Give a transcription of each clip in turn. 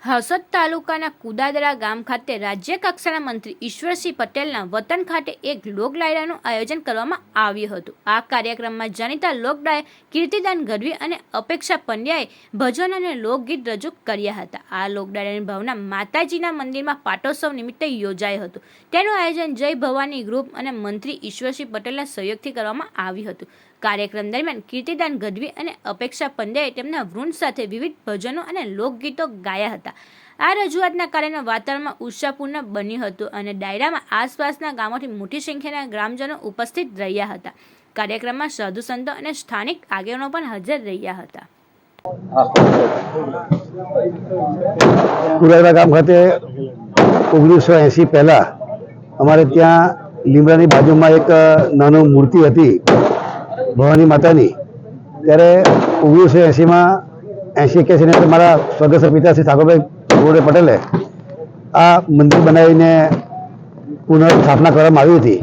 હળસદ તાલુકાના કુદાદરા ગામ ખાતે રાજ્ય કક્ષાના મંત્રી ઈશ્વરસિંહ પટેલના વતન ખાતે એક લોકડાયરાનું આયોજન કરવામાં આવ્યું હતું। આ કાર્યક્રમમાં જાણીતા લોકડાય કીર્તિદાન ગઢવી અને અપેક્ષા પંડ્યાએ ભજન અને લોકગીત રજૂ કર્યા હતા। આ લોકડાયરાની ભાવના માતાજીના મંદિરમાં પાટોત્સવ નિમિત્તે યોજાયું હતું। તેનું આયોજન જય ભવાની ગ્રુપ અને મંત્રી ઈશ્વરસિંહ પટેલના સહયોગથી કરવામાં આવ્યું હતું। કાર્યક્રમ દરમિયાન કીર્તિદાન ગઢવી અને અપેક્ષા પંડ્યાએ તેમના વૃંદ સાથે વિવિધ ભજનો અને લોકગીતો ગાયા હતા। આ રજૂઆતના કારણે વાતાવરણમાં ઉત્સાહપૂર્ણ બન્યું હતું અને ડાયરામાં આસપાસના ગામોથી મોટી સંખ્યાના ગ્રામજનો ઉપસ્થિત રહ્યા હતા। કાર્યક્રમમાં સાધુ સંતો અને સ્થાનિક આગેવાનો પણ હાજર રહ્યા હતા। કુદાદરા ગામ ખાતે 1980 પહેલા અમારે ત્યાં લીમડાની બાજુમાં એક નાની મૂર્તિ હતી ભવાની માતાની। ત્યારે 1980માં 80-81 મારા સ્વર્ગસ્થ પિતા શ્રી ઠાકોરભાઈ ગોરડે પટેલે આ મંદિર બનાવીને પુનઃસ્થાપના કરવામાં આવી હતી।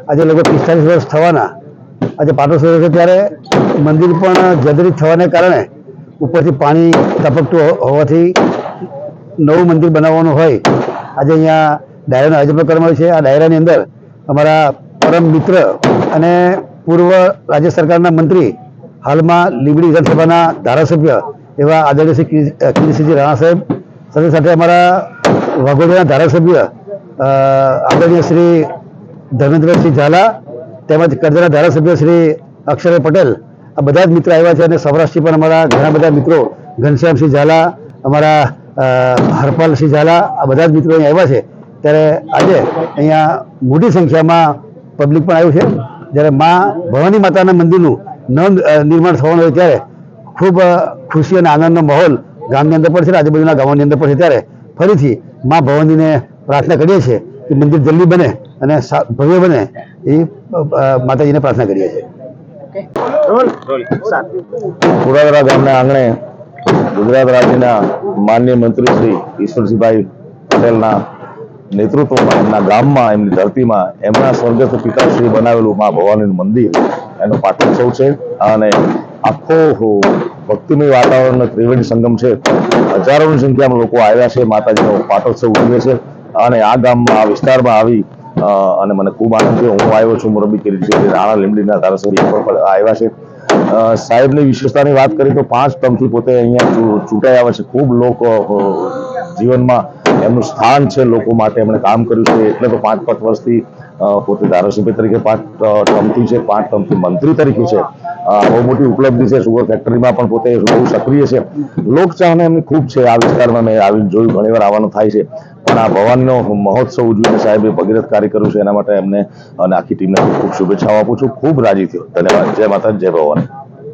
આજે લગભગ 45 વર્ષ થવાના આજે પાટોત્સવ છે ત્યારે મંદિર પણ જર્જરિત થવાને કારણે ઉપરથી પાણી ટપકતું હોવાથી નવું મંદિર બનાવવાનું હોય આજે અહીંયા ડાયરાનું આયોજન કરવામાં આવ્યું છે। આ ડાયરાની અંદર અમારા પરમ મિત્ર અને પૂર્વ રાજ્ય સરકારના મંત્રી હાલમાં લીંબડી વિધાનસભાના ધારાસભ્ય એવા આદરણીય શ્રી કીર્તિસિંહજી રાણા સાહેબ સાથે સાથે અમારા વાઘોડિયાના ધારાસભ્ય આદરણીય શ્રી ધર્મેન્દ્રસિંહ ઝાલા તેમજ કરજણના ધારાસભ્ય શ્રી અક્ષરભાઈ પટેલ આ બધા જ મિત્રો આવ્યા છે અને સૌરાષ્ટ્રથી પણ અમારા ઘણા બધા મિત્રો ઘનશ્યામસિંહ ઝાલા અમારા હરપાલસિંહ ઝાલા આ બધા જ મિત્રો અહીં આવ્યા છે। ત્યારે આજે અહીંયા મોટી સંખ્યામાં પબ્લિક પણ આવ્યું છે। જ્યારે મા ભવાની માતાના મંદિરનું નિર્માણ થવાનું હોય ત્યારે ખૂબ ખુશી અને આનંદનો માહોલ ગામની અંદર પણ છે આજુબાજુના ગામોની અંદર પણ છે। ત્યારે ફરીથી મા ભવાનીને પ્રાર્થના કરીએ છીએ કે મંદિર જલ્દી બને અને ભવ્ય બને એ માતાજીને પ્રાર્થના કરીએ છીએ। કુદાદરા ગામના આંગણે ગુજરાત રાજ્યના માનનીય મંત્રી શ્રી ઈશ્વરસિંહભાઈ પટેલના નેતૃત્વમાં એમના ગામમાં એમની ધરતીમાં એમના સ્વર્ગસ્થ પિતાશ્રી બનાવેલું મા ભવાનીનું મંદિર એનો પાટોત્સવ છે અને આખો ભક્તિમય વાતાવરણનો ત્રિવેણી સંગમ છે। હજારોની સંખ્યામાં લોકો આવ્યા છે, માતાજીનો પાટોત્સવ ઉજવે છે અને આ ગામમાં આ વિસ્તારમાં આવી અને મને ખૂબ આનંદ થયો। હું આવ્યો છું મોરબી કીર્તિસિંહ રાણા લીંબડીના ધારાસભ્ય પણ આવ્યા છે। સાહેબની વિશેષતાની વાત કરીએ તો 5 ટર્મથી પોતે અહીંયા ચૂંટાઈ આવે છે। ખૂબ લોકો જીવનમાં એમનું સ્થાન છે, લોકો માટે એમણે કામ કર્યું છે એટલે તો 5 વર્ષથી પોતે ધારાસભ્ય તરીકે 5 ટર્મથી છે, 5 ટર્મથી મંત્રી તરીકે છે। બહુ મોટી ઉપલબ્ધિ છે। સુગર ફેક્ટરીમાં પણ પોતે બહુ સક્રિય છે। લોકચાહના એમની ખૂબ છે। આ વિસ્તારમાં મેં આવીને જોયું, ઘણીવાર આવવાનું થાય છે પણ આ ભવાનીનો મહોત્સવ ઉજવીને સાહેબે ભગીરથ કાર્ય કર્યું છે એના માટે એમને અને આખી ટીમને ખૂબ શુભેચ્છાઓ આપું છું। ખૂબ રાજી થયો। ધન્યવાદ। જય માતા, જય ભવાની।